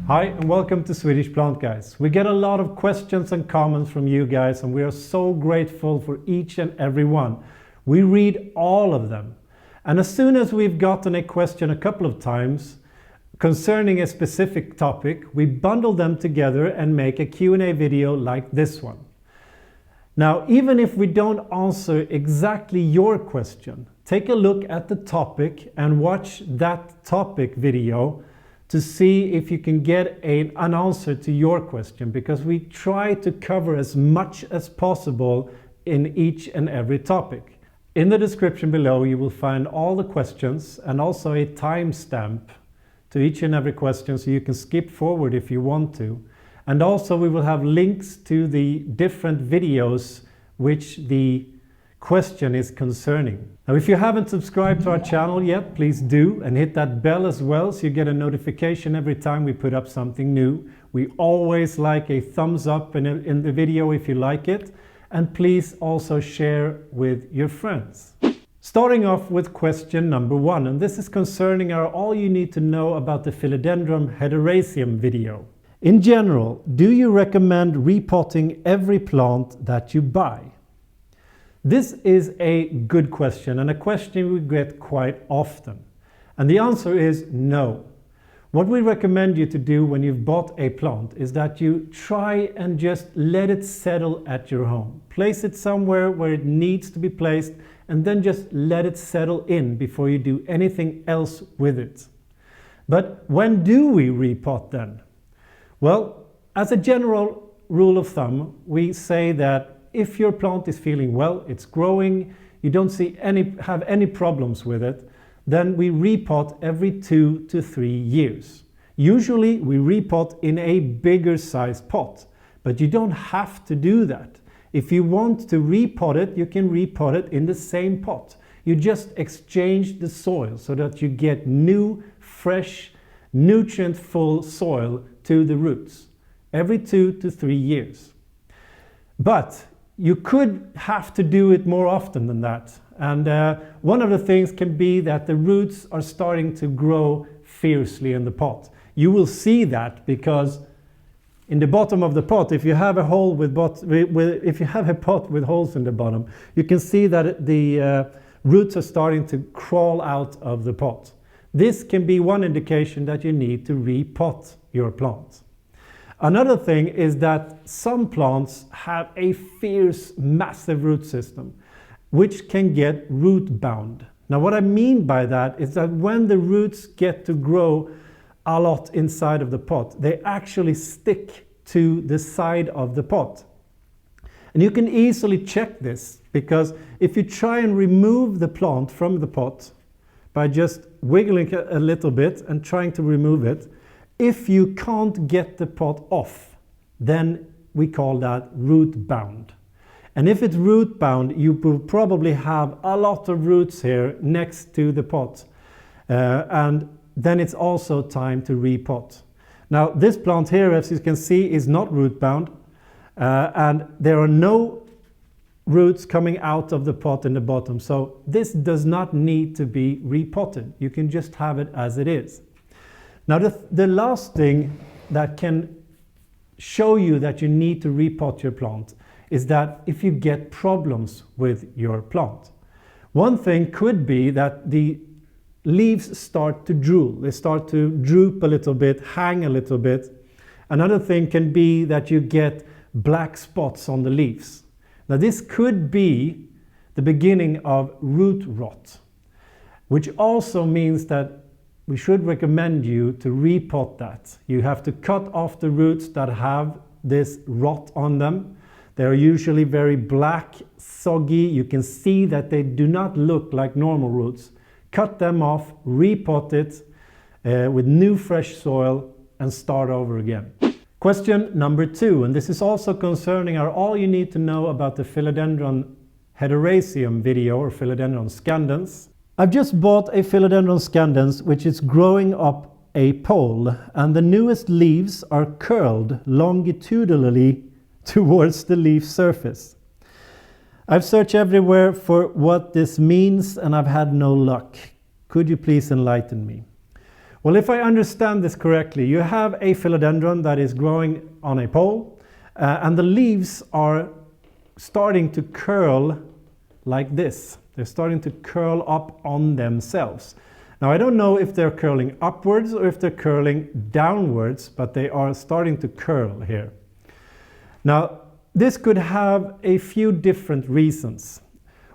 Hi and welcome to Swedish Plant Guys. We get a lot of questions and comments from you guys and we are so grateful for each and every one. We read all of them. And as soon as we've gotten a question a couple of times concerning a specific topic, we bundle them together and make a Q&A video like this one. Now, even if we don't answer exactly your question, take a look at the topic and watch that topic video to see if you can get an answer to your question, because we try to cover as much as possible in each and every topic. In the description below you will find all the questions and also a timestamp to each and every question so you can skip forward if you want to. And also we will have links to the different videos which the question is concerning. Now, if you haven't subscribed to our channel yet, please do, and hit that bell as well so you get a notification every time we put up something new. We always like a thumbs up in the video if you like it, and please also share with your friends. Starting off with question number 1, and this is concerning our all you need to know about the Philodendron hederaceum video. In general, do you recommend repotting every plant that you buy? This is a good question and a question we get quite often. And the answer is no. What we recommend you to do when you've bought a plant is that you try and just let it settle at your home. Place it somewhere where it needs to be placed and then just let it settle in before you do anything else with it. But when do we repot then? Well, as a general rule of thumb, we say that if your plant is feeling well, it's growing, you don't have any problems with it, then we repot every 2 to 3 years. Usually we repot in a bigger size pot, but you don't have to do that. If you want to repot it, you can repot it in the same pot. You just exchange the soil so that you get new, fresh, nutrient-full soil to the roots every 2 to 3 years. But you could have to do it more often than that. And one of the things can be that the roots are starting to grow fiercely in the pot. You will see that because in the bottom of the pot, if you have a pot with holes in the bottom, you can see that the roots are starting to crawl out of the pot. This can be one indication that you need to repot your plant. Another thing is that some plants have a fierce, massive root system, which can get root bound. Now, what I mean by that is that when the roots get to grow a lot inside of the pot, they actually stick to the side of the pot. And you can easily check this, because if you try and remove the plant from the pot by just wiggling a little bit and trying to remove it, if you can't get the pot off, then we call that root bound. And if it's root bound, you will probably have a lot of roots here next to the pot. And then it's also time to repot. Now, this plant here, as you can see, is not root bound. And there are no roots coming out of the pot in the bottom. So this does not need to be repotted. You can just have it as it is. Now, the last thing that can show you that you need to repot your plant is that if you get problems with your plant. One thing could be that the leaves start to drool. They start to droop a little bit, hang a little bit. Another thing can be that you get black spots on the leaves. Now, this could be the beginning of root rot, which also means that we should recommend you to repot that. You have to cut off the roots that have this rot on them. They are usually very black, soggy. You can see that they do not look like normal roots. Cut them off, repot it with new fresh soil and start over again. Question number 2, and this is also concerning our all you need to know about the Philodendron hederaceum video, or Philodendron scandens. I've just bought a Philodendron scandens which is growing up a pole, and the newest leaves are curled longitudinally towards the leaf surface. I've searched everywhere for what this means and I've had no luck. Could you please enlighten me? Well, if I understand this correctly, you have a philodendron that is growing on a pole, and the leaves are starting to curl like this. They're starting to curl up on themselves. Now, I don't know if they're curling upwards or if they're curling downwards, but they are starting to curl here. Now, this could have a few different reasons.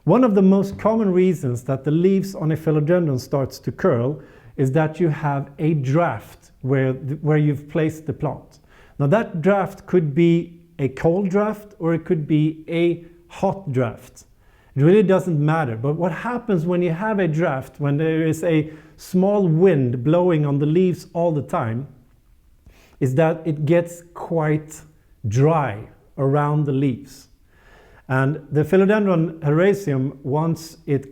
One of the most common reasons that the leaves on a philodendron starts to curl is that you have a draft where you've placed the plant. Now, that draft could be a cold draft or it could be a hot draft. It really doesn't matter. But what happens when you have a draft, when there is a small wind blowing on the leaves all the time, is that it gets quite dry around the leaves. And the Philodendron Herbaceum wants it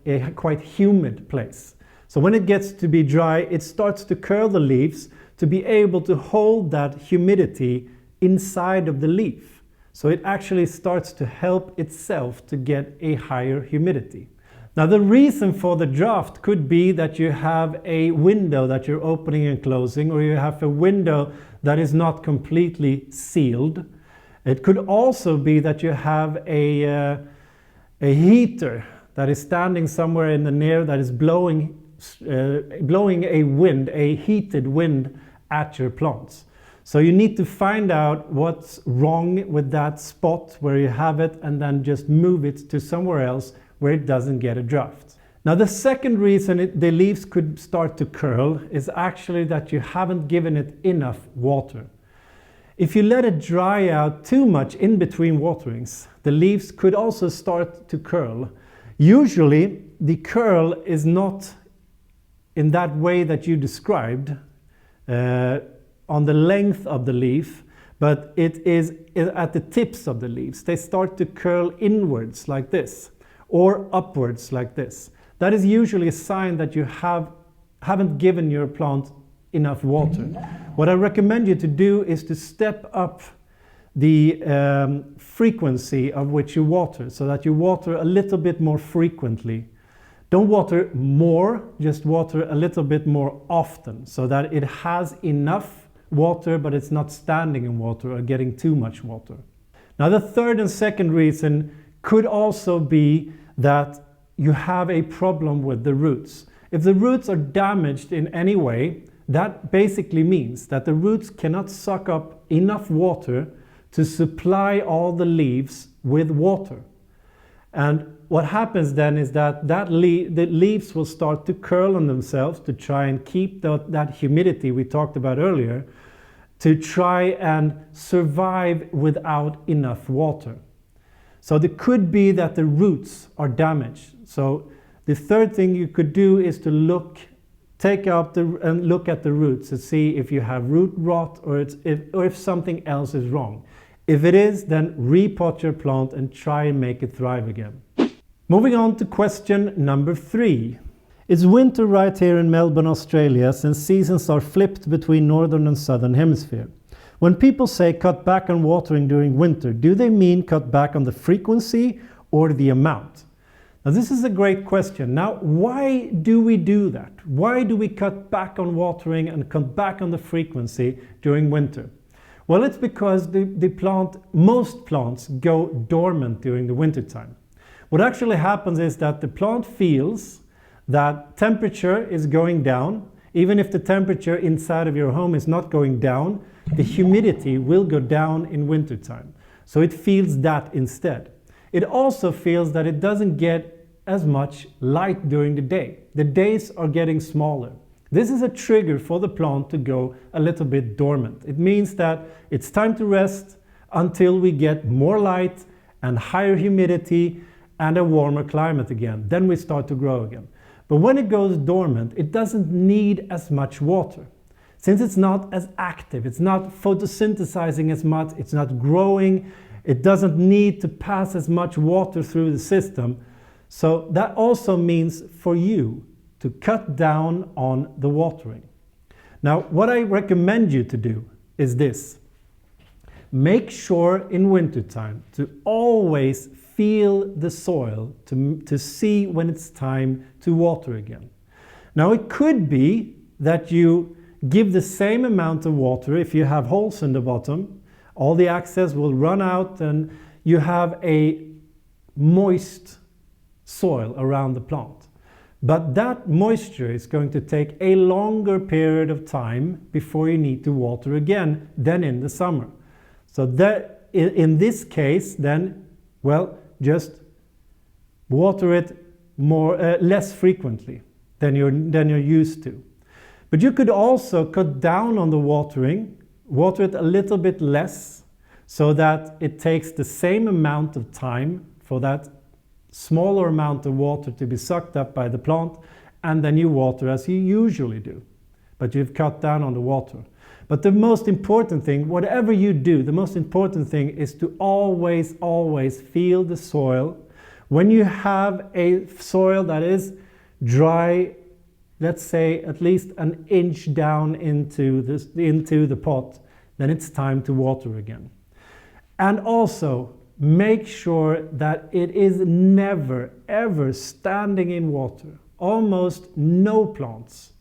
a quite humid place. So when it gets to be dry, it starts to curl the leaves to be able to hold that humidity inside of the leaf. So it actually starts to help itself to get a higher humidity. Now, the reason for the draft could be that you have a window that you're opening and closing, or you have a window that is not completely sealed. It could also be that you have a heater that is standing somewhere in the near that is blowing a heated wind at your plants. So you need to find out what's wrong with that spot where you have it and then just move it to somewhere else where it doesn't get a draft. Now, the second reason the leaves could start to curl is actually that you haven't given it enough water. If you let it dry out too much in between waterings, the leaves could also start to curl. Usually, the curl is not in that way that you described, on the length of the leaf, but it is at the tips of the leaves. They start to curl inwards like this, or upwards like this. That is usually a sign that you haven't given your plant enough water. What I recommend you to do is to step up the frequency of which you water, so that you water a little bit more frequently. Don't water more, just water a little bit more often, so that it has enough water, but it's not standing in water or getting too much water. Now, the third and second reason could also be that you have a problem with the roots. If the roots are damaged in any way, that basically means that the roots cannot suck up enough water to supply all the leaves with water. And what happens then is that the leaves will start to curl on themselves to try and keep that humidity we talked about earlier, to try and survive without enough water. So it could be that the roots are damaged. So the third thing you could do is to look at the roots to see if you have root rot or if something else is wrong. If it is, then repot your plant and try and make it thrive again. Moving on to question number 3. It's winter right here in Melbourne, Australia, since seasons are flipped between northern and southern hemisphere. When people say cut back on watering during winter, do they mean cut back on the frequency or the amount? Now, this is a great question. Now, why do we do that? Why do we cut back on watering and cut back on the frequency during winter? Well, it's because most plants go dormant during the winter time. What actually happens is that the plant feels that temperature is going down. Even if the temperature inside of your home is not going down, the humidity will go down in wintertime. So it feels that instead. It also feels that it doesn't get as much light during the day. The days are getting smaller. This is a trigger for the plant to go a little bit dormant. It means that it's time to rest until we get more light and higher humidity and a warmer climate again. Then we start to grow again. But when it goes dormant, it doesn't need as much water. Since it's not as active, it's not photosynthesizing as much, it's not growing, it doesn't need to pass as much water through the system. So that also means for you to cut down on the watering. Now, what I recommend you to do is this. Make sure in wintertime to always feel the soil to see when it's time to water again. Now, it could be that you give the same amount of water. If you have holes in the bottom, all the excess will run out and you have a moist soil around the plant. But that moisture is going to take a longer period of time before you need to water again than in the summer. So that in this case then, well, just water it less frequently than you're used to. But you could also cut down on the watering, water it a little bit less so that it takes the same amount of time for that smaller amount of water to be sucked up by the plant, and then you water as you usually do. But you've cut down on the water. But the most important thing, whatever you do, the most important thing is to always feel the soil. When you have a soil that is dry, let's say at least an inch down into the pot, then it's time to water again. And also, make sure that it is never ever standing in water. Almost no plants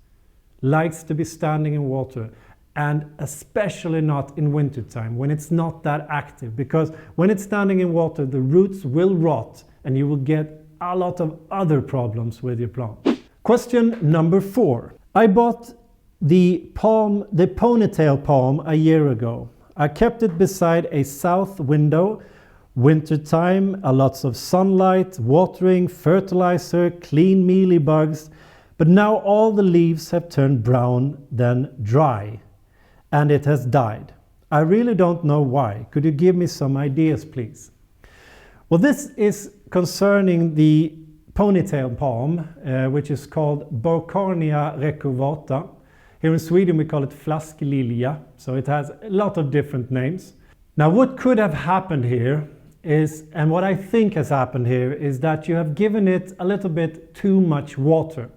likes to be standing in water, and especially not in wintertime when it's not that active, because when it's standing in water the roots will rot and you will get a lot of other problems with your plant. Question number 4. I bought the Ponytail palm a year ago. I kept it beside a south window. Wintertime, lots of sunlight, watering, fertilizer, clean mealy bugs, but now all the leaves have turned brown, then dry, and it has died. I really don't know why. Could you give me some ideas, please? Well, this is concerning the Ponytail palm, which is called Boccarnia recurvata. Here in Sweden we call it flasklilja, so it has a lot of different names. Now what could have happened here is, and what I think has happened here, is that you have given it a little bit too much water.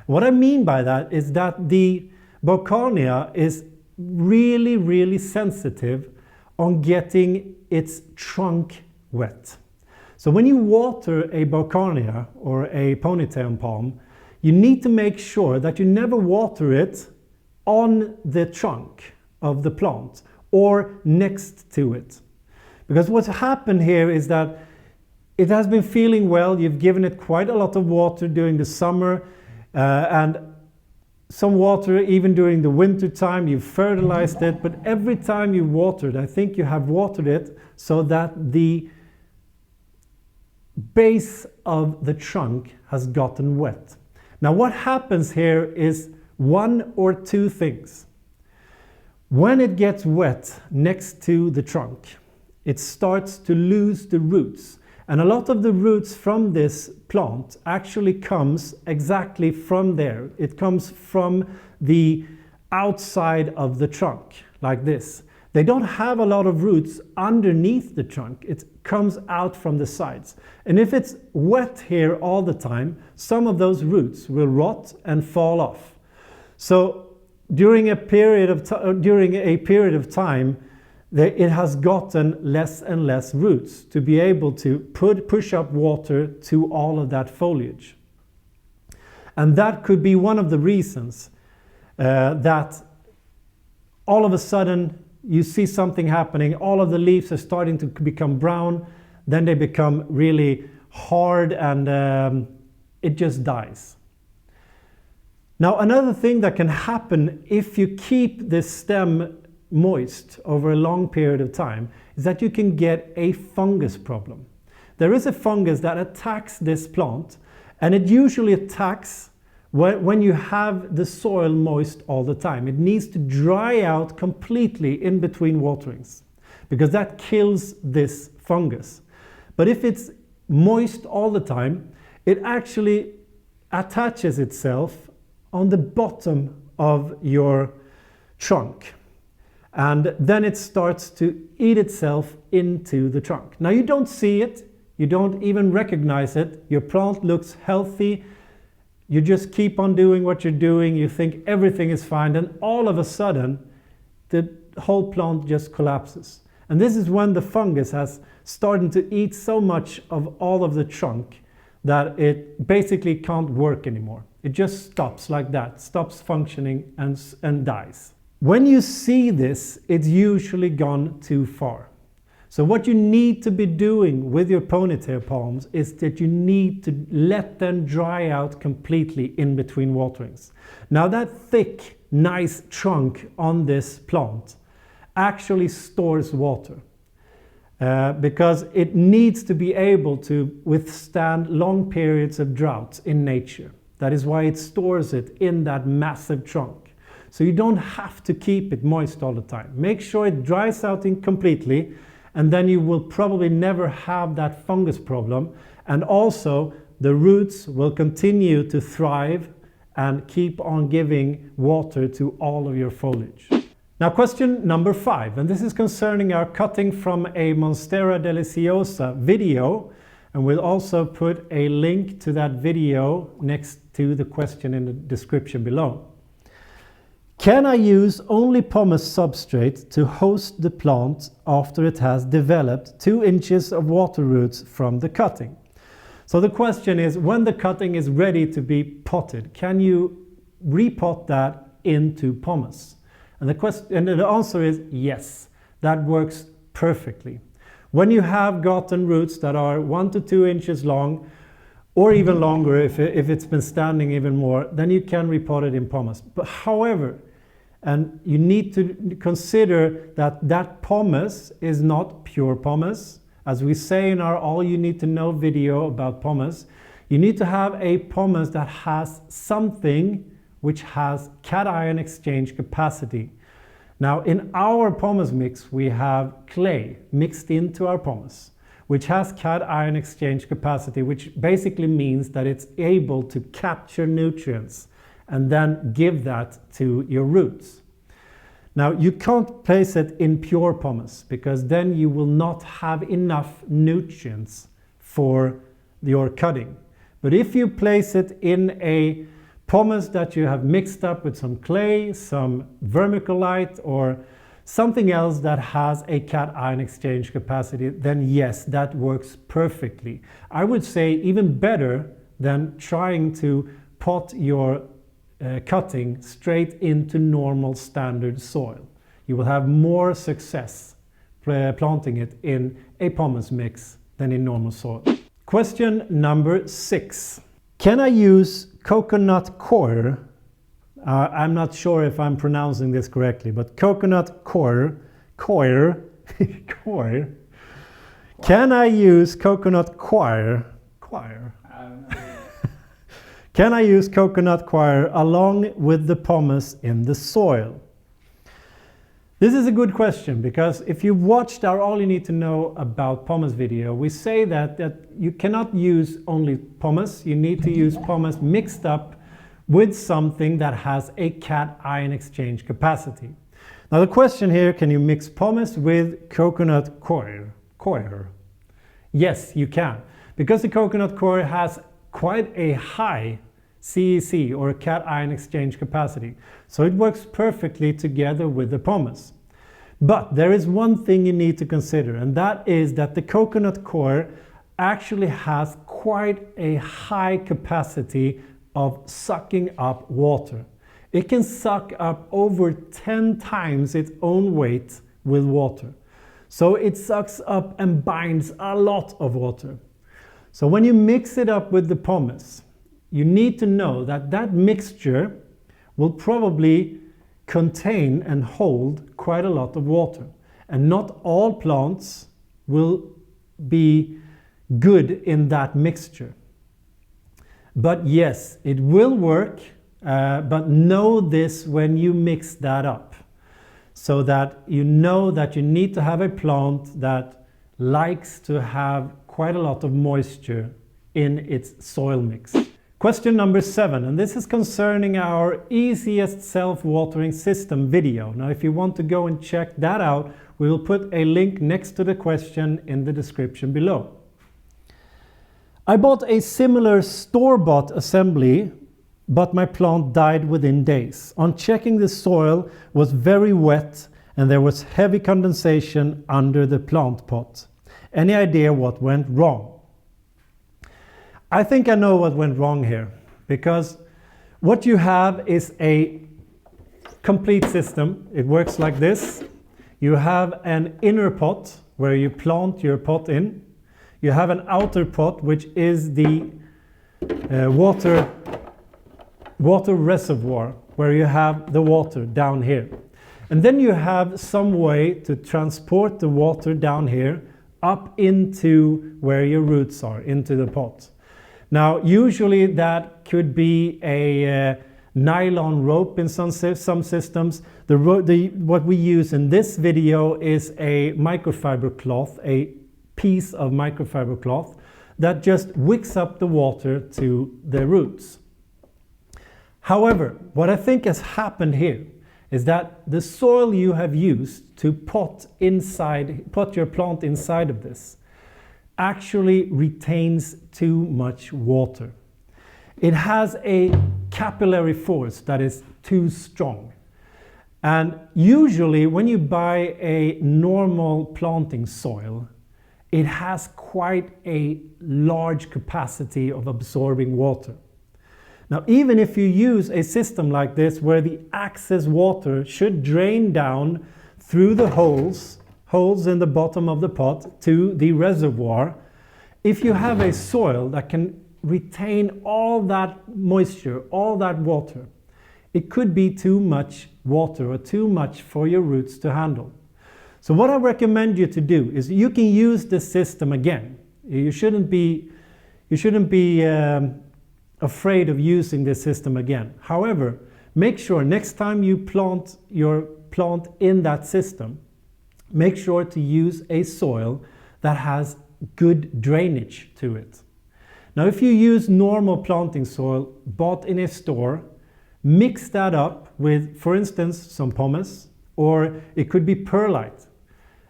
What I mean by that is that the Boccarnia is really sensitive on getting its trunk wet. So when you water a Boccarnia or a Ponytail palm, you need to make sure that you never water it on the trunk of the plant or next to it. Because what's happened here is that it has been feeling well, you've given it quite a lot of water during the summer and some water even during the winter time, you've fertilized it, but every time you watered, I think you have watered it so that the base of the trunk has gotten wet. Now what happens here is one or two things. When it gets wet next to the trunk, it starts to lose the roots. And a lot of the roots from this plant actually comes exactly from there. It comes from the outside of the trunk, like this. They don't have a lot of roots underneath the trunk. It comes out from the sides. And if it's wet here all the time, some of those roots will rot and fall off. So during a period of time, it has gotten less and less roots to be able to push up water to all of that foliage. And that could be one of the reasons that all of a sudden you see something happening, all of the leaves are starting to become brown, then they become really hard and it just dies. Now another thing that can happen if you keep this stem moist over a long period of time is that you can get a fungus problem. There is a fungus that attacks this plant, and it usually attacks when you have the soil moist all the time. It needs to dry out completely in between waterings because that kills this fungus. But if it's moist all the time, it actually attaches itself on the bottom of your trunk. And then it starts to eat itself into the trunk. Now you don't see it, you don't even recognize it, your plant looks healthy, you just keep on doing what you're doing, you think everything is fine, and all of a sudden the whole plant just collapses. And this is when the fungus has started to eat so much of all of the trunk that it basically can't work anymore. It just stops like that, stops functioning and dies. When you see this, it's usually gone too far. So what you need to be doing with your ponytail palms is that you need to let them dry out completely in between waterings. Now that thick, nice trunk on this plant actually stores water because it needs to be able to withstand long periods of droughts in nature. That is why it stores it in that massive trunk. So you don't have to keep it moist all the time. Make sure it dries out completely, and then you will probably never have that fungus problem. And also the roots will continue to thrive and keep on giving water to all of your foliage. Now question number 5, and this is concerning our cutting from a Monstera Deliciosa video, and we'll also put a link to that video next to the question in the description below. Can I use only pumice substrate to host the plant after it has developed 2 inches of water roots from the cutting? So the question is, when the cutting is ready to be potted, can you repot that into pumice? And the answer is yes, that works perfectly. When you have gotten roots that are 1 to 2 inches long, or even longer if it's been standing even more, then you can repot it in pumice. But however, and you need to consider that that pumice is not pure pumice. As we say in our All You Need to Know video about pumice, you need to have a pumice that has something which has cation exchange capacity. Now in our pumice mix we have clay mixed into our pumice, which has cation exchange capacity, which basically means that it's able to capture nutrients and then give that to your roots. Now you can't place it in pure pumice because then you will not have enough nutrients for your cutting. But if you place it in a pumice that you have mixed up with some clay, some vermiculite or something else that has a cation exchange capacity, then yes, that works perfectly. I would say even better than trying to pot your cutting straight into normal standard soil. You will have more success planting it in a pumice mix than in normal soil. Question number 6. Can I use coconut coir? I'm not sure if I'm pronouncing this correctly, but coconut coir. Can I use coconut coir? Can I use coconut coir along with the pumice in the soil? This is a good question because if you've watched our All You Need to Know About Pumice video, we say that you cannot use only pumice. You need to use pumice mixed up with something that has a cation exchange capacity. Now the question here, can you mix pumice with coconut coir? Yes, you can, because the coconut coir has quite a high CEC or cation exchange capacity. So it works perfectly together with the pumice. But there is one thing you need to consider, and that is that the coconut coir actually has quite a high capacity of sucking up water. It can suck up over 10 times its own weight with water. So it sucks up and binds a lot of water. So when you mix it up with the pumice, you need to know that that mixture will probably contain and hold quite a lot of water. And not all plants will be good in that mixture. But yes, it will work, but know this when you mix that up, so that you know that you need to have a plant that likes to have quite a lot of moisture in its soil mix. Question number 7, and this is concerning our easiest self-watering system video. Now if you want to go and check that out, we will put a link next to the question in the description below. I bought a similar store-bought assembly, but my plant died within days. On checking, the soil was very wet and there was heavy condensation under the plant pot. Any idea what went wrong? I think I know what went wrong here, because what you have is a complete system. It works like this. You have an inner pot where you plant your pot in. You have an outer pot, which is the water reservoir, where you have the water down here. And then you have some way to transport the water down here up into where your roots are, into the pot. Now, usually that could be a nylon rope in some systems. What we use in this video is a microfiber cloth, a piece of microfiber cloth that just wicks up the water to the roots. However, what I think has happened here is that the soil you have used to pot your plant inside of this actually retains too much water. It has a capillary force that is too strong. And usually when you buy a normal planting soil, it has quite a large capacity of absorbing water. Now, even if you use a system like this where the excess water should drain down through the holes in the bottom of the pot to the reservoir, if you have a soil that can retain all that moisture, all that water, it could be too much water or too much for your roots to handle. So what I recommend you to do is you can use this system again. You shouldn't be afraid of using this system again. However, make sure next time you plant your plant in that system, make sure to use a soil that has good drainage to it. Now, if you use normal planting soil bought in a store, mix that up with, for instance, some pumice, or it could be perlite.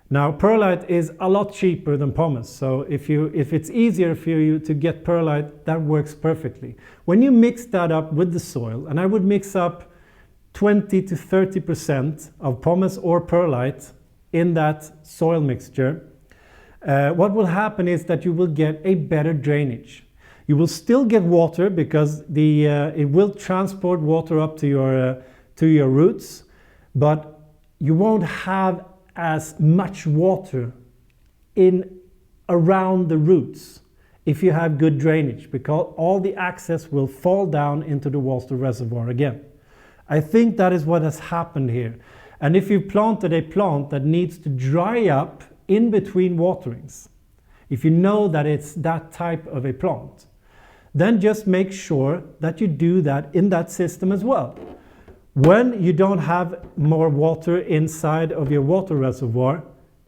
Now, perlite is a lot cheaper than pumice, so if it's easier for you to get perlite, that works perfectly. When you mix that up with the soil, and I would mix up 20 to 30% of pumice or perlite in that soil mixture, what will happen is that you will get a better drainage. You will still get water because it will transport water up to your roots, but you won't have as much water around the roots if you have good drainage, because all the excess will fall down into the water reservoir again. I think that is what has happened here. And if you planted a plant that needs to dry up in between waterings, if you know that it's that type of a plant, then just make sure that you do that in that system as well. When you don't have more water inside of your water reservoir,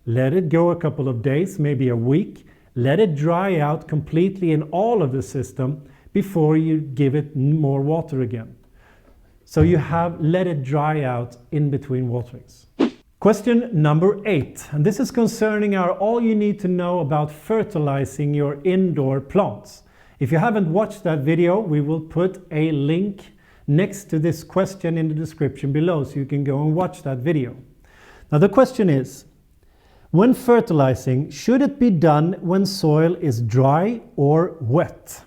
let it go a couple of days, maybe a week. Let it dry out completely in all of the system before you give it more water again. So you have let it dry out in between waterings. Question number 8, and this is concerning all you need to know about fertilizing your indoor plants. If you haven't watched that video, we will put a link next to this question in the description below, so you can go and watch that video. Now the question is, when fertilizing, should it be done when soil is dry or wet?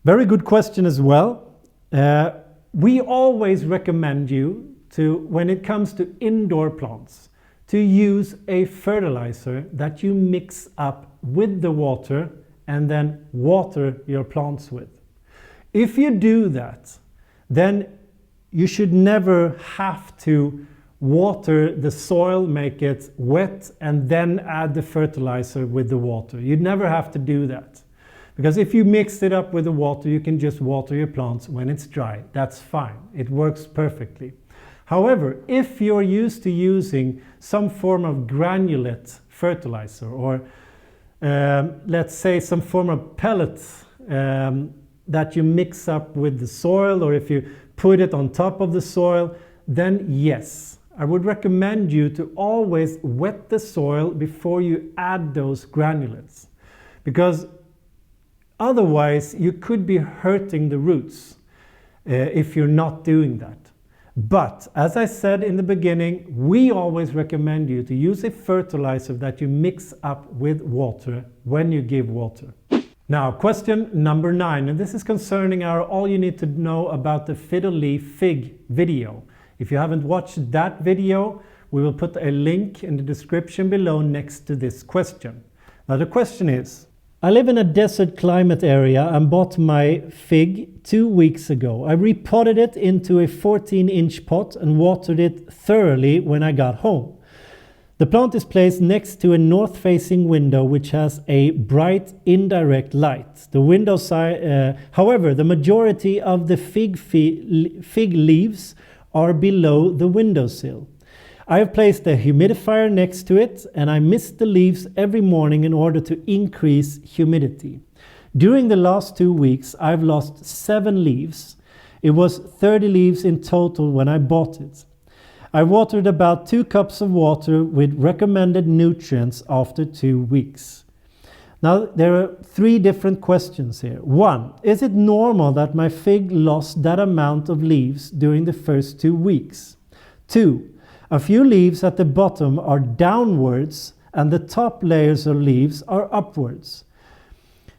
Very good question as well. We always recommend you to, when it comes to indoor plants, to use a fertilizer that you mix up with the water and then water your plants with. If you do that, then you should never have to water the soil, make it wet, and then add the fertilizer with the water. You'd never have to do that. Because if you mix it up with the water, you can just water your plants when it's dry. That's fine. It works perfectly. However, if you're used to using some form of granulate fertilizer, or let's say some form of pellets that you mix up with the soil, or if you put it on top of the soil, then yes, I would recommend you to always wet the soil before you add those granulates, because otherwise you could be hurting the roots if you're not doing that. But as I said in the beginning, we always recommend you to use a fertilizer that you mix up with water when you give water. Now, question number 9, and this is concerning our All You Need to Know About the Fiddle Leaf Fig video. If you haven't watched that video, we will put a link in the description below next to this question. Now, the question is, I live in a desert climate area and bought my fig 2 weeks ago. I repotted it into a 14-inch pot and watered it thoroughly when I got home. The plant is placed next to a north-facing window which has a bright indirect light. The window side, however, the majority of the fig leaves are below the windowsill. I have placed a humidifier next to it and I mist the leaves every morning in order to increase humidity. During the last 2 weeks, I've lost 7 leaves. It was 30 leaves in total when I bought it. I watered about 2 cups of water with recommended nutrients after 2 weeks. Now, there are 3 different questions here. 1. Is it normal that my fig lost that amount of leaves during the first 2 weeks? 2. A few leaves at the bottom are downwards and the top layers of leaves are upwards.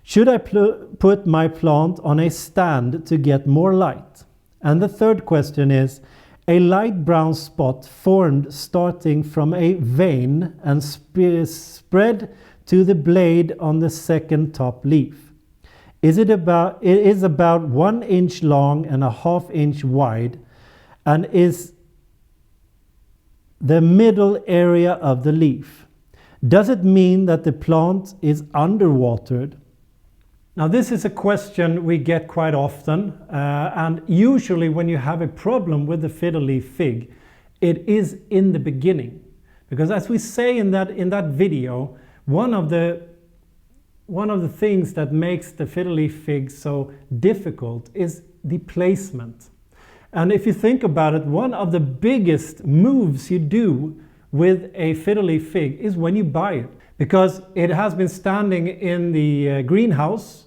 Should I put my plant on a stand to get more light? And the third question is, a light brown spot formed starting from a vein and spread to the blade on the second top leaf. It is about 1 inch long and a ½ inch wide and is the middle area of the leaf. Does it mean that the plant is underwatered? Now, this is a question we get quite often, and usually when you have a problem with the fiddle leaf fig, it is in the beginning. Because as we say in that video, one of the things that makes the fiddle leaf fig so difficult is the placement. And if you think about it, one of the biggest moves you do with a fiddle leaf fig is when you buy it. Because it has been standing in the greenhouse.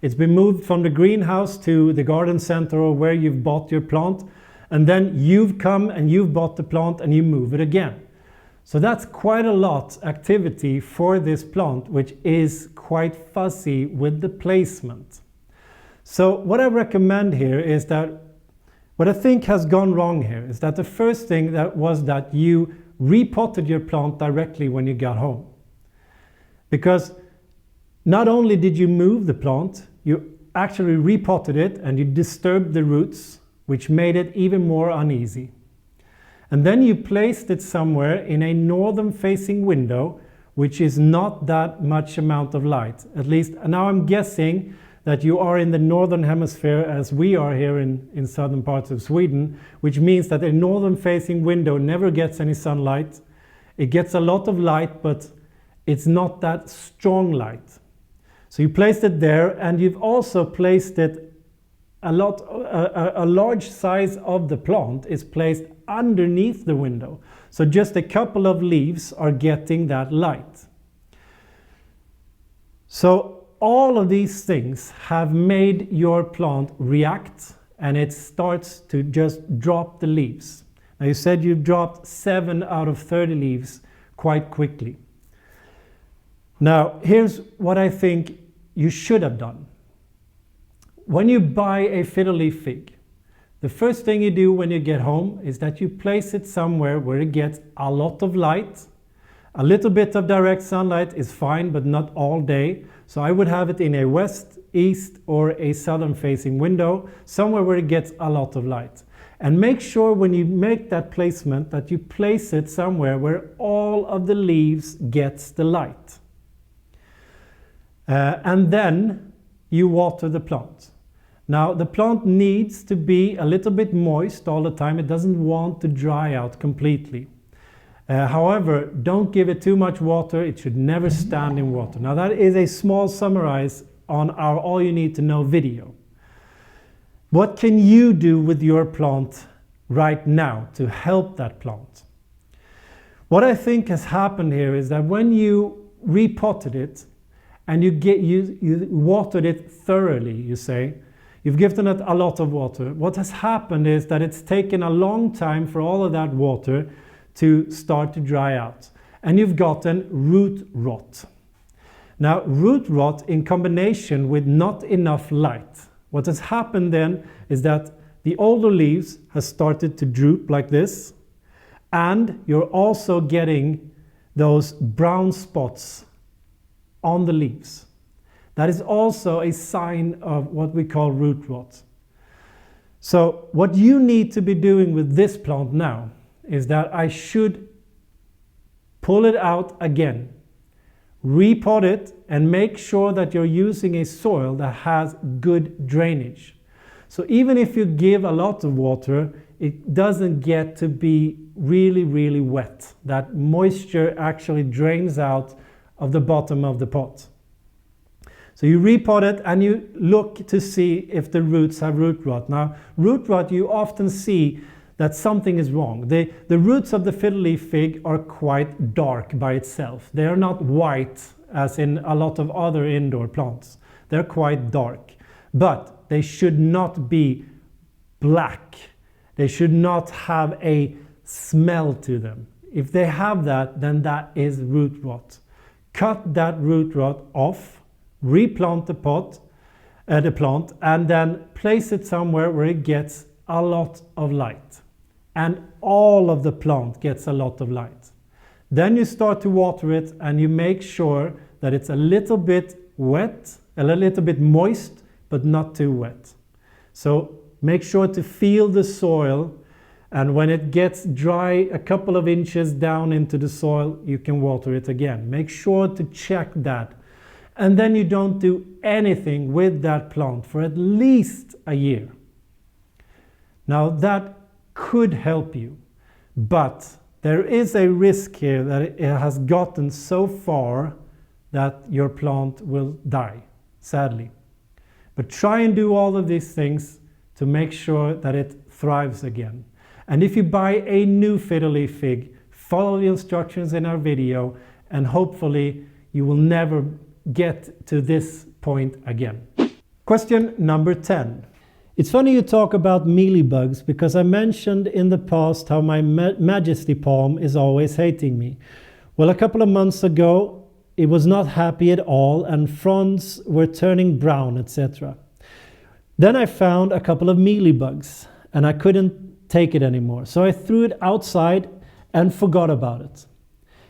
It's been moved from the greenhouse to the garden center or where you've bought your plant. And then you've come and you've bought the plant and you move it again. So that's quite a lot activity for this plant, which is quite fuzzy with the placement. So what I recommend here is that what I think has gone wrong here is that the first thing was that you repotted your plant directly when you got home. Because not only did you move the plant, you actually repotted it and you disturbed the roots, which made it even more uneasy. And then you placed it somewhere in a northern facing window, which is not that much amount of light. At least now I'm guessing that you are in the northern hemisphere as we are here in southern parts of Sweden, which means that a northern facing window never gets any sunlight. It gets a lot of light, but it's not that strong light. So you placed it there, and you've also placed it a large size of the plant is placed underneath the window. So just a couple of leaves are getting that light. So all of these things have made your plant react, and it starts to just drop the leaves. Now, you said you dropped 7 out of 30 leaves quite quickly. Now, here's what I think you should have done. When you buy a fiddle leaf fig, the first thing you do when you get home is that you place it somewhere where it gets a lot of light. A little bit of direct sunlight is fine, but not all day. So I would have it in a west, east, or a southern facing window, somewhere where it gets a lot of light. And make sure when you make that placement that you place it somewhere where all of the leaves gets the light. And then you water the plant. Now, the plant needs to be a little bit moist all the time. It doesn't want to dry out completely. However, don't give it too much water. It should never stand in water. Now, that is a small summarize on our All You Need to Know video. What can you do with your plant right now to help that plant? What I think has happened here is that when you repotted it and you watered it thoroughly, you say, you've given it a lot of water. What has happened is that it's taken a long time for all of that water to start to dry out, and you've gotten root rot. Now, root rot in combination with not enough light. What has happened then is that the older leaves has started to droop like this, and you're also getting those brown spots on the leaves. That is also a sign of what we call root rot. So what you need to be doing with this plant now is that I should pull it out again, repot it, and make sure that you're using a soil that has good drainage. So even if you give a lot of water, it doesn't get to be really, really wet. That moisture actually drains out of the bottom of the pot. So you repot it and you look to see if the roots have root rot. Now, root rot, you often see that something is wrong. The roots of the fiddleleaf fig are quite dark by itself. They are not white as in a lot of other indoor plants. They're quite dark, but they should not be black. They should not have a smell to them. If they have that, then that is root rot. Cut that root rot off, replant the plant, and then place it somewhere where it gets a lot of light. And all of the plant gets a lot of light. Then you start to water it and you make sure that it's a little bit wet, a little bit moist, but not too wet. So make sure to feel the soil, and when it gets dry a couple of inches down into the soil, you can water it again. Make sure to check that. And then you don't do anything with that plant for at least a year. Now that could help you, but there is a risk here that it has gotten so far that your plant will die, sadly. But try and do all of these things to make sure that it thrives again. And if you buy a new fiddleleaf fig, follow the instructions in our video, and hopefully you will never get to this point again. Question number 10. It's funny you talk about mealybugs, because I mentioned in the past how my majesty palm is always hating me. Well, a couple of months ago, it was not happy at all, and fronds were turning brown, etc. Then I found a couple of mealybugs, and I couldn't take it anymore. So I threw it outside and forgot about it.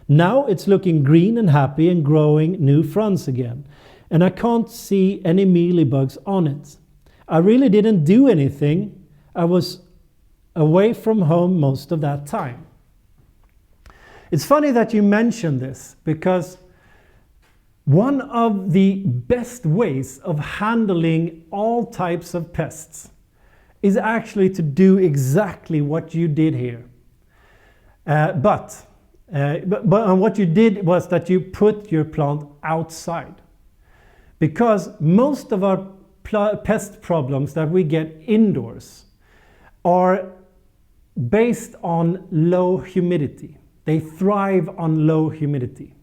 Now it's looking green and happy and growing new fronds again. And I can't see any mealybugs on it. I really didn't do anything. I was away from home most of that time. It's funny that you mentioned this, because one of the best ways of handling all types of pests is actually to do exactly what you did here. But what you did was that you put your plant outside. Because most of our pest problems that we get indoors are based on low humidity. They thrive on low humidity.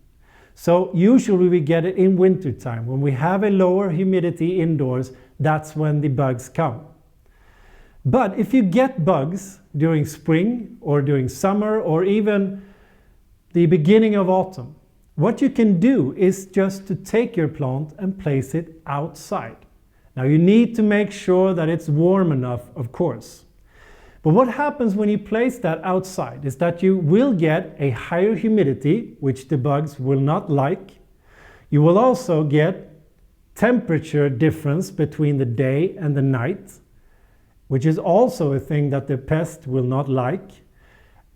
So usually we get it in winter time. When we have a lower humidity indoors, that's when the bugs come. But if you get bugs during spring or during summer or even the beginning of autumn, what you can do is just to take your plant and place it outside. Now you need to make sure that it's warm enough, of course. But what happens when you place that outside is that you will get a higher humidity, which the bugs will not like. You will also get temperature difference between the day and the night, which is also a thing that the pest will not like.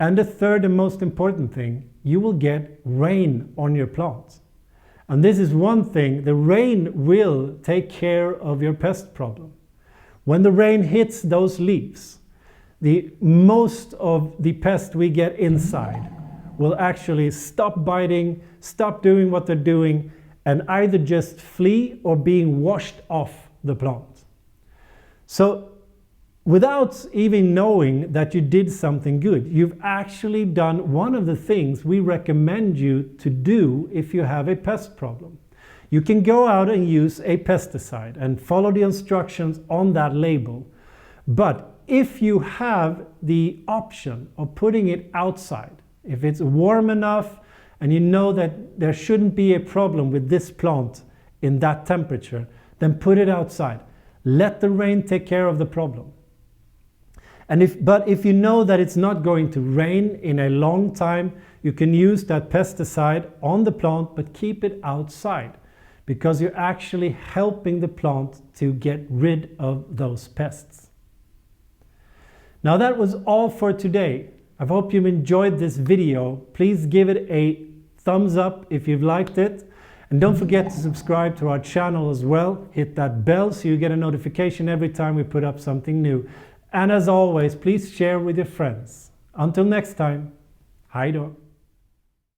And the third and most important thing, you will get rain on your plants. And this is one thing, the rain will take care of your pest problem. When the rain hits those leaves, most of the pest we get inside will actually stop biting, stop doing what they're doing, and either just flee or being washed off the plant. So without even knowing that you did something good, you've actually done one of the things we recommend you to do if you have a pest problem. You can go out and use a pesticide and follow the instructions on that label. But if you have the option of putting it outside, if it's warm enough and you know that there shouldn't be a problem with this plant in that temperature, then put it outside. Let the rain take care of the problem. But if you know that it's not going to rain in a long time, you can use that pesticide on the plant, but keep it outside, because you're actually helping the plant to get rid of those pests. Now that was all for today. I hope you enjoyed this video. Please give it a thumbs up if you've liked it. And don't forget to subscribe to our channel as well. Hit that bell so you get a notification every time we put up something new. And as always, please share with your friends. Until next time, hej då!